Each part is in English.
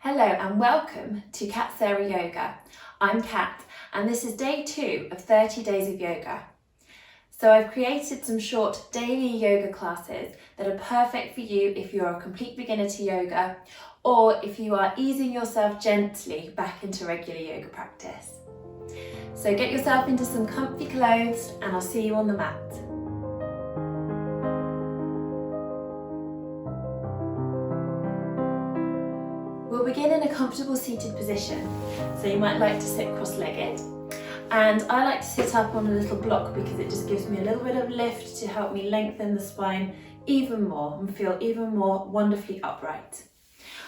Hello and welcome to Sara Yoga. I'm Kat and this is day 2 of 30 days of yoga. So I've created some short daily yoga classes that are perfect for you if you're a complete beginner to yoga or if you are easing yourself gently back into regular yoga practice. So get yourself into some comfy clothes and I'll see you on the mat. We'll begin in a comfortable seated position. So you might like to sit cross-legged. And I like to sit up on a little block because it just gives me a little bit of lift to help me lengthen the spine even more and feel even more wonderfully upright.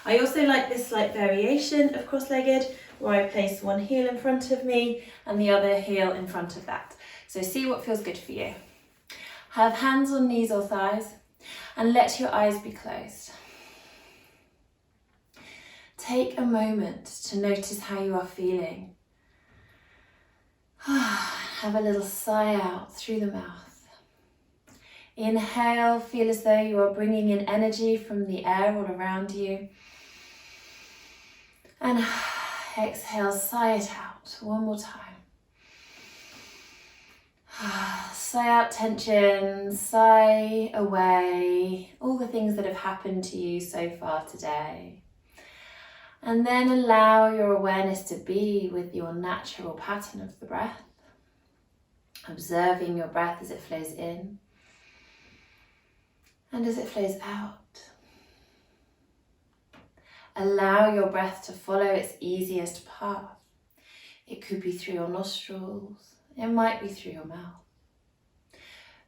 I also like this slight variation of cross-legged where I place one heel in front of me and the other heel in front of that. So see what feels good for you. Have hands on knees or thighs and let your eyes be closed. Take a moment to notice how you are feeling. Have a little sigh out through the mouth. Inhale, feel as though you are bringing in energy from the air all around you. And exhale, sigh it out one more time. Sigh out tension, sigh away all the things that have happened to you so far today. And then allow your awareness to be with your natural pattern of the breath, observing your breath as it flows in and as it flows out. Allow your breath to follow its easiest path. It could be through your nostrils, it might be through your mouth.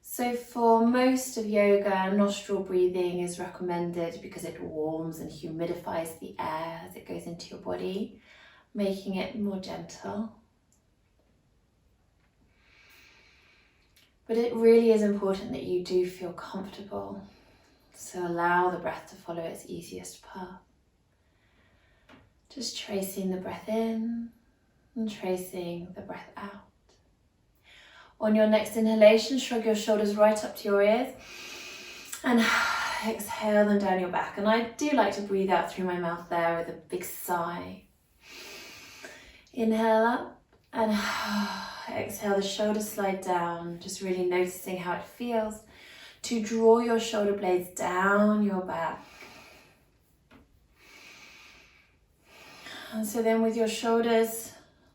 So for most of yoga, nostril breathing is recommended because it warms and humidifies the air as it goes into your body, making it more gentle. But it really is important that you do feel comfortable, so allow the breath to follow its easiest path. Just tracing the breath in and tracing the breath out. On your next inhalation, shrug your shoulders right up to your ears and exhale them down your back. And I do like to breathe out through my mouth there with a big sigh. Inhale up and exhale, the shoulders slide down, just really noticing how it feels to draw your shoulder blades down your back. And so then with your shoulders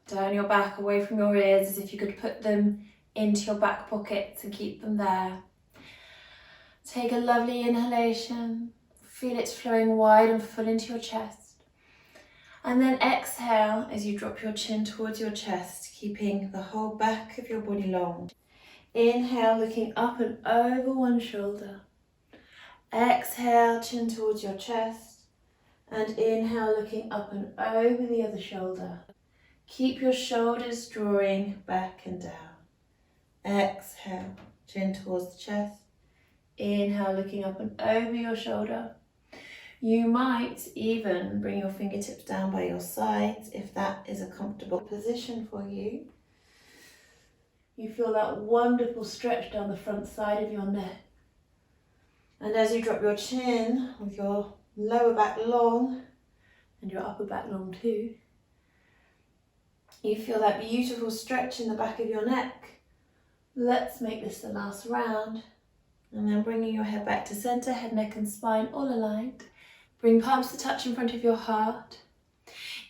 down your back, away from your ears, as if you could put them into your back pockets and keep them there. Take a lovely inhalation, feel it flowing wide and full into your chest. And then exhale as you drop your chin towards your chest, keeping the whole back of your body long. Inhale, looking up and over one shoulder. Exhale, chin towards your chest. And inhale, looking up and over the other shoulder. Keep your shoulders drawing back and down. Exhale, chin towards the chest. Inhale, looking up and over your shoulder. You might even bring your fingertips down by your sides if that is a comfortable position for you. You feel that wonderful stretch down the front side of your neck. And as you drop your chin with your lower back long and your upper back long too, you feel that beautiful stretch in the back of your neck. Let's make this the last round. And then bringing your head back to center, head, neck and spine all aligned. Bring palms to touch in front of your heart.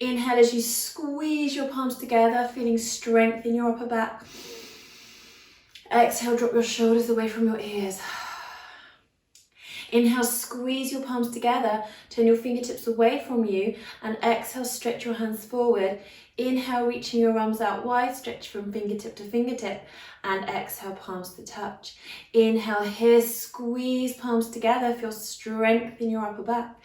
Inhale as you squeeze your palms together, feeling strength in your upper back. Exhale, drop your shoulders away from your ears. Inhale, squeeze your palms together, turn your fingertips away from you, and exhale, stretch your hands forward. Inhale, reaching your arms out wide, stretch from fingertip to fingertip, and exhale, palms to touch. Inhale here, squeeze palms together, feel strength in your upper back.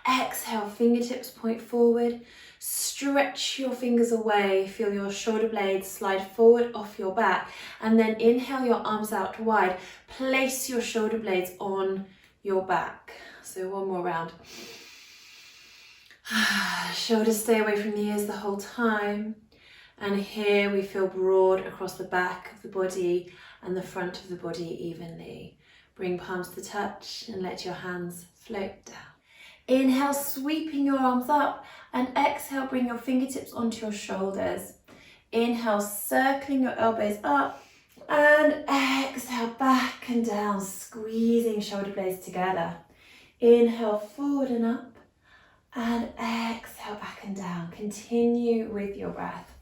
Exhale, fingertips point forward, stretch your fingers away, feel your shoulder blades slide forward off your back, and then inhale your arms out wide, place your shoulder blades on your back. So one more round. Shoulders stay away from the ears the whole time. And here we feel broad across the back of the body and the front of the body evenly. Bring palms to touch and let your hands float down. Inhale, sweeping your arms up And exhale, bring your fingertips onto your shoulders. Inhale, circling your elbows up. And exhale, back and down, squeezing shoulder blades together. Inhale, forward and up. And exhale, back and down. Continue with your breath.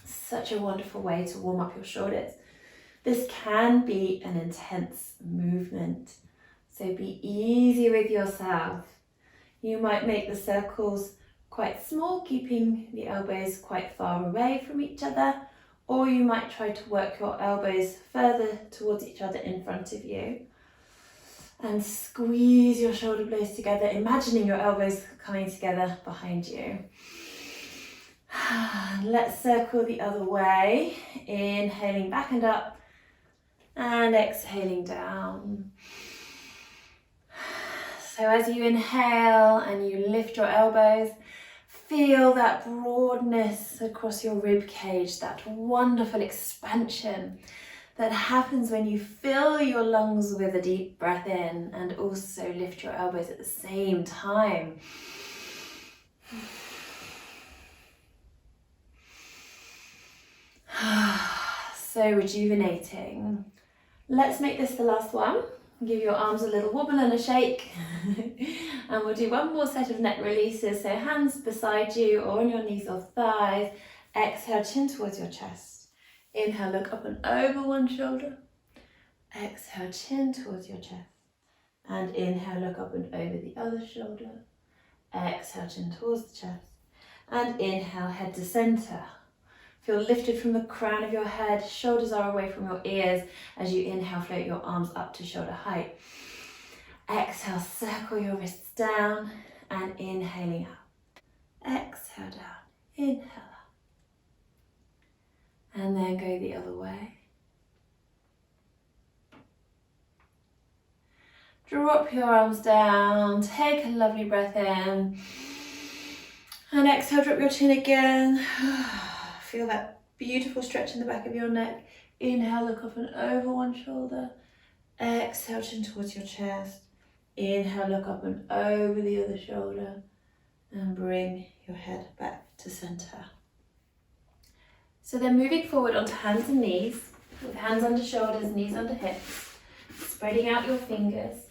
Such a wonderful way to warm up your shoulders. This can be an intense movement, so be easy with yourself. You might make the circles quite small, keeping the elbows quite far away from each other, or you might try to work your elbows further towards each other in front of you. And squeeze your shoulder blades together, imagining your elbows coming together behind you. Let's circle the other way, inhaling back and up, and exhaling down. So as you inhale and you lift your elbows, feel that broadness across your rib cage, that wonderful expansion that happens when you fill your lungs with a deep breath in and also lift your elbows at the same time. So rejuvenating. Let's make this the last one. Give your arms a little wobble and a shake. And we'll do one more set of neck releases. So hands beside you or on your knees or thighs. Exhale, chin towards your chest. Inhale, look up and over one shoulder. Exhale, chin towards your chest. And inhale, look up and over the other shoulder. Exhale, chin towards the chest. And inhale, head to center. Feel lifted from the crown of your head, shoulders are away from your ears. As you inhale, float your arms up to shoulder height. Exhale, circle your wrists down and inhaling up. Exhale down, inhale up. And then go the other way. Drop your arms down, take a lovely breath in. And exhale, drop your chin again. Feel that beautiful stretch in the back of your neck. Inhale, look up and over one shoulder. Exhale, chin towards your chest. Inhale, look up and over the other shoulder. And bring your head back to center. So then moving forward onto hands and knees, with hands under shoulders, knees under hips. Spreading out your fingers.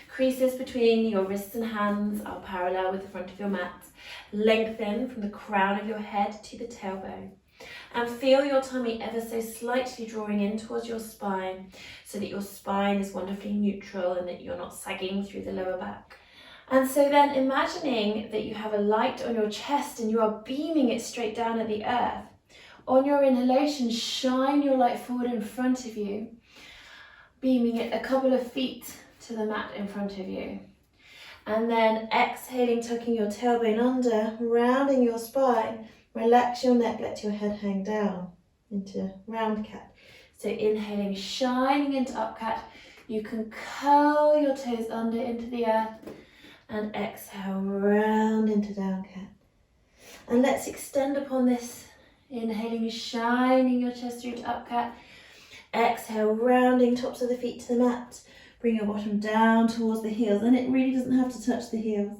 Creases between your wrists and hands are parallel with the front of your mat. Lengthen from the crown of your head to the tailbone. And feel your tummy ever so slightly drawing in towards your spine so that your spine is wonderfully neutral and that you're not sagging through the lower back. And so then imagining that you have a light on your chest and you are beaming it straight down at the earth. On your inhalation, shine your light forward in front of you, beaming it a couple of feet to the mat in front of you. And then exhaling, tucking your tailbone under, rounding your spine. Relax your neck, let your head hang down into round cat. So inhaling, shining into up cat. You can curl your toes under into the earth and exhale, round into down cat. And let's extend upon this. Inhaling, shining your chest through to up cat. Exhale, rounding tops of the feet to the mat. Bring your bottom down towards the heels, and it really doesn't have to touch the heels.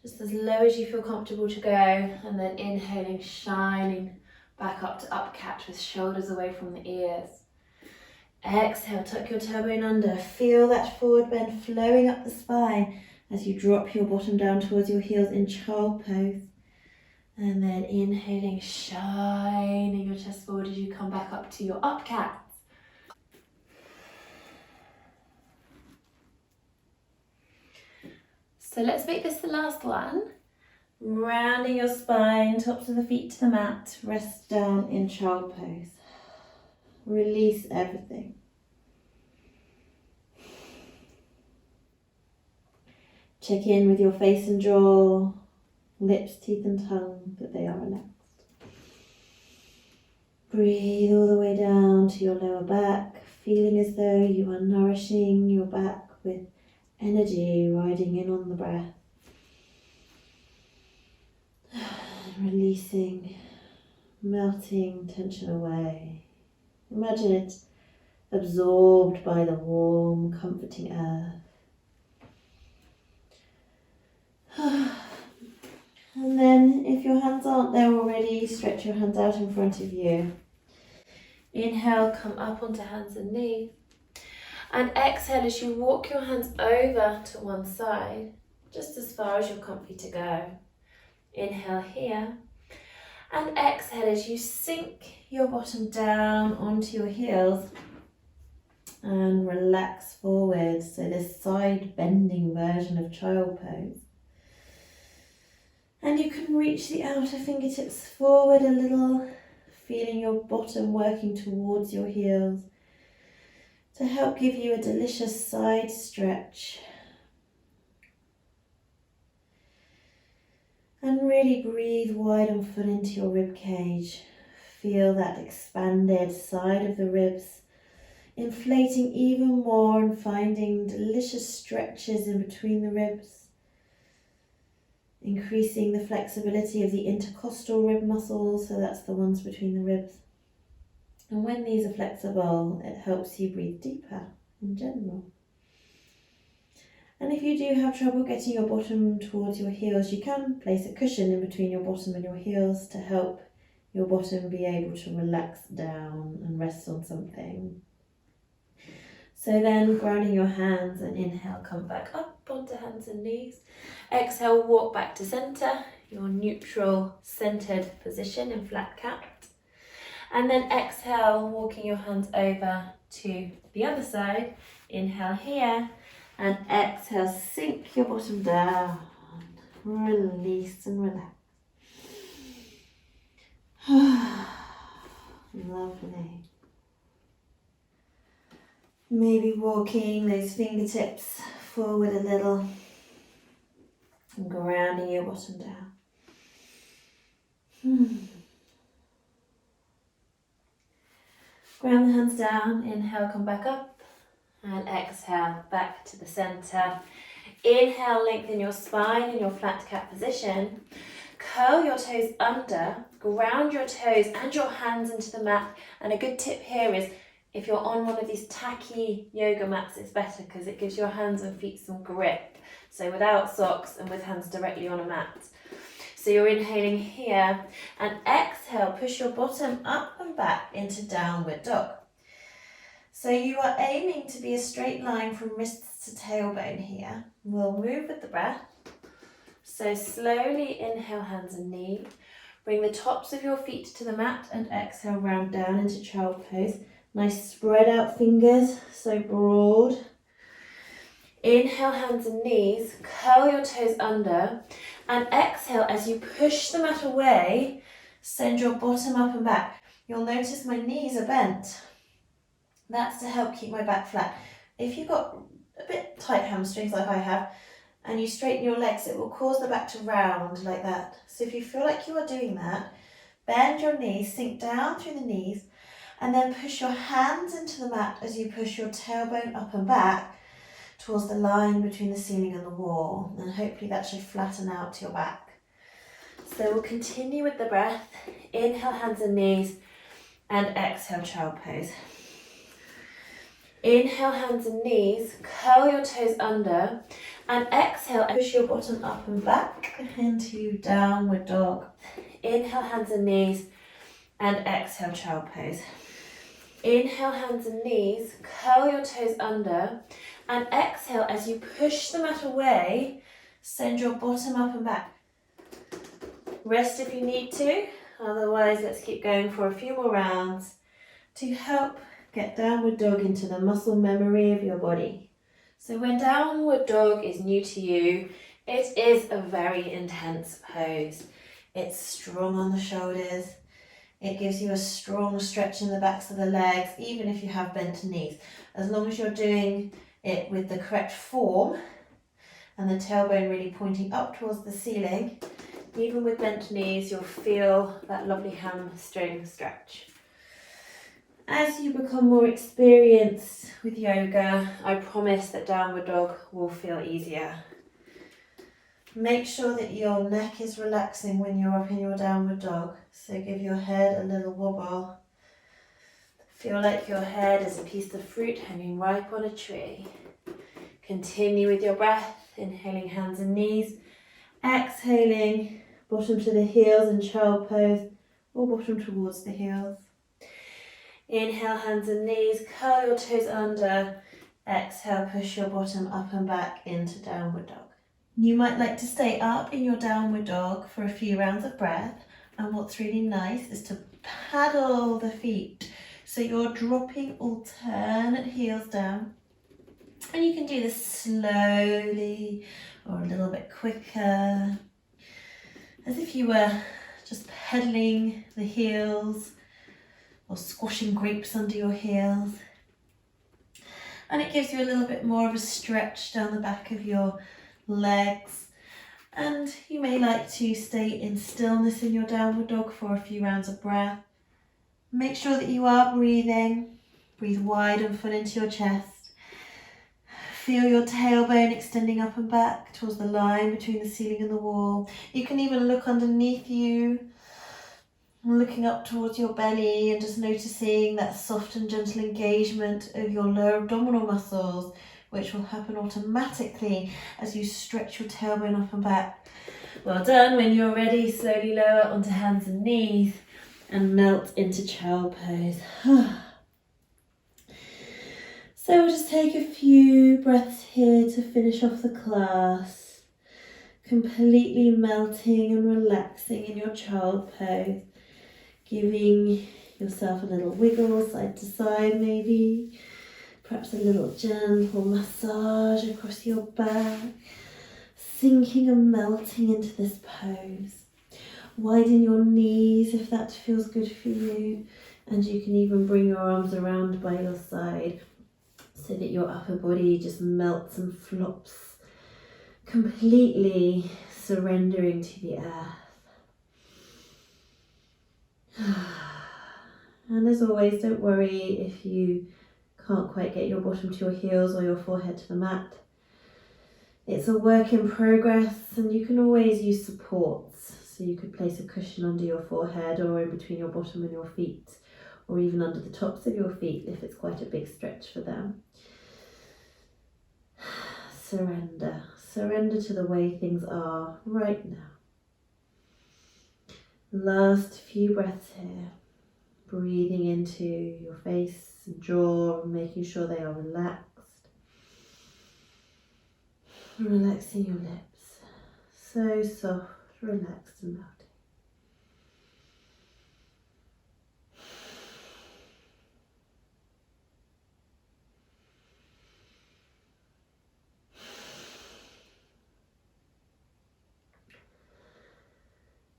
Just as low as you feel comfortable to go, and then inhaling, shining back up to up cat with shoulders away from the ears. Exhale, tuck your tailbone under. Feel that forward bend flowing up the spine as you drop your bottom down towards your heels in child pose. And then inhaling, shining your chest forward as you come back up to your up cat. So let's make this the last one. Rounding your spine, tops of the feet to the mat, rest down in child pose. Release everything. Check in with your face and jaw, lips, teeth and tongue, that they are relaxed. Breathe all the way down to your lower back, feeling as though you are nourishing your back with energy riding in on the breath. Releasing, melting tension away. Imagine it absorbed by the warm, comforting earth. And then if your hands aren't there already, stretch your hands out in front of you. Inhale, come up onto hands and knees. And exhale as you walk your hands over to one side, just as far as you're comfy to go. Inhale here. And exhale as you sink your bottom down onto your heels and relax forward. So this side bending version of child pose. And you can reach the outer fingertips forward a little, feeling your bottom working towards your heels to help give you a delicious side stretch. And really breathe wide and full into your rib cage. Feel that expanded side of the ribs, inflating even more and finding delicious stretches in between the ribs. Increasing the flexibility of the intercostal rib muscles, so that's the ones between the ribs. And when these are flexible, it helps you breathe deeper in general. And if you do have trouble getting your bottom towards your heels, you can place a cushion in between your bottom and your heels to help your bottom be able to relax down and rest on something. So then grounding your hands and inhale, come back up onto hands and knees. Exhale, walk back to center, your neutral centered position in flat cat. And then exhale, walking your hands over to the other side. Inhale here and exhale, sink your bottom down. Release and relax. Lovely. Maybe walking those fingertips forward a little and grounding your bottom down. Ground the hands down, inhale, come back up, and exhale, back to the center. Inhale, lengthen your spine in your flat cat position. Curl your toes under, ground your toes and your hands into the mat. And a good tip here is, if you're on one of these tacky yoga mats, it's better because it gives your hands and feet some grip. So without socks and with hands directly on a mat. So you're inhaling here and exhale, push your bottom up and back into downward dog. So you are aiming to be a straight line from wrists to tailbone here. We'll move with the breath. So slowly inhale, hands and knees. Bring the tops of your feet to the mat and exhale, round down into child pose. Nice spread out fingers, so broad. Inhale, hands and knees, curl your toes under, and exhale as you push the mat away, send your bottom up and back. You'll notice my knees are bent. That's to help keep my back flat. If you've got a bit tight hamstrings like I have, and you straighten your legs, it will cause the back to round like that. So if you feel like you are doing that, bend your knees, sink down through the knees, and then push your hands into the mat as you push your tailbone up and back towards the line between the ceiling and the wall. And hopefully that should flatten out to your back. So we'll continue with the breath. Inhale, hands and knees, and exhale, child pose. Inhale, hands and knees, curl your toes under, and exhale, and push your bottom up and back into downward dog. Inhale, hands and knees, and exhale, child pose. Inhale, hands and knees, curl your toes under, and exhale as you push the mat away, send your bottom up and back. Rest if you need to, otherwise let's keep going for a few more rounds to help get downward dog into the muscle memory of your body. So when downward dog is new to you, it is a very intense pose. It's strong on the shoulders. It gives you a strong stretch in the backs of the legs, even if you have bent knees. As long as you're doing it with the correct form and the tailbone really pointing up towards the ceiling, even with bent knees, you'll feel that lovely hamstring stretch. As you become more experienced with yoga, I promise that downward dog will feel easier. Make sure that your neck is relaxing when you're up in your downward dog. So give your head a little wobble. Feel like your head is a piece of fruit hanging ripe on a tree. Continue with your breath, inhaling hands and knees, exhaling bottom to the heels in child pose or bottom towards the heels. Inhale, hands and knees, curl your toes under. Exhale, push your bottom up and back into downward dog. You might like to stay up in your downward dog for a few rounds of breath. And what's really nice is to paddle the feet. So you're dropping alternate heels down. And you can do this slowly or a little bit quicker. As if you were just pedaling the heels or squashing grapes under your heels. And it gives you a little bit more of a stretch down the back of your legs. And you may like to stay in stillness in your downward dog for a few rounds of breath. Make sure that you are breathing. Breathe wide and full into your chest. Feel your tailbone extending up and back towards the line between the ceiling and the wall. You can even look underneath you, looking up towards your belly and just noticing that soft and gentle engagement of your lower abdominal muscles, which will happen automatically as you stretch your tailbone up and back. Well done. When you're ready, slowly lower onto hands and knees and melt into child pose. So we'll just take a few breaths here to finish off the class. Completely melting and relaxing in your child pose. Giving yourself a little wiggle side to side maybe. Perhaps a little gentle massage across your back. Sinking and melting into this pose. Widen your knees if that feels good for you. And you can even bring your arms around by your side so that your upper body just melts and flops, completely surrendering to the earth. And as always, don't worry if you can't quite get your bottom to your heels or your forehead to the mat. It's a work in progress and you can always use supports. So you could place a cushion under your forehead or in between your bottom and your feet, or even under the tops of your feet if it's quite a big stretch for them. Surrender. Surrender to the way things are right now. Last few breaths here. Breathing into your face and jaw and making sure they are relaxed. Relaxing your lips. So soft, relaxed and melting.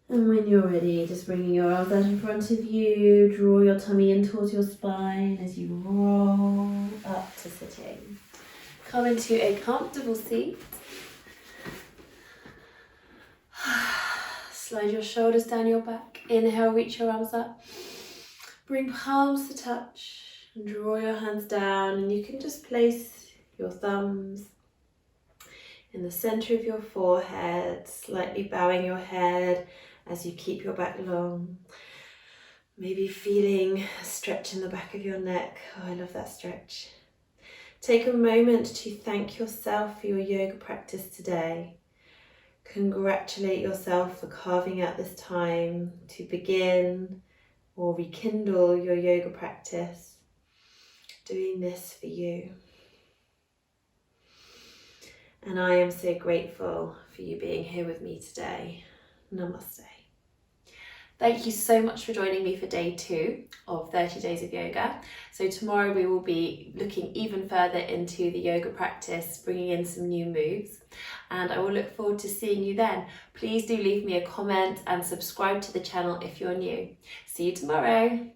And when you're ready, just bringing your arms out in front of you, draw your tummy in towards your spine as you roll up to sitting. Come into a comfortable seat. Slide your shoulders down your back. Inhale, reach your arms up. Bring palms to touch and draw your hands down, and you can just place your thumbs in the center of your forehead, slightly bowing your head as you keep your back long. Maybe feeling a stretch in the back of your neck. Oh, I love that stretch. Take a moment to thank yourself for your yoga practice today. Congratulate yourself for carving out this time to begin or rekindle your yoga practice. Doing this for you. And I am so grateful for you being here with me today. Namaste. Thank you so much for joining me for day 2 of 30 Days of Yoga. So tomorrow we will be looking even further into the yoga practice, bringing in some new moves. And I will look forward to seeing you then. Please do leave me a comment and subscribe to the channel if you're new. See you tomorrow.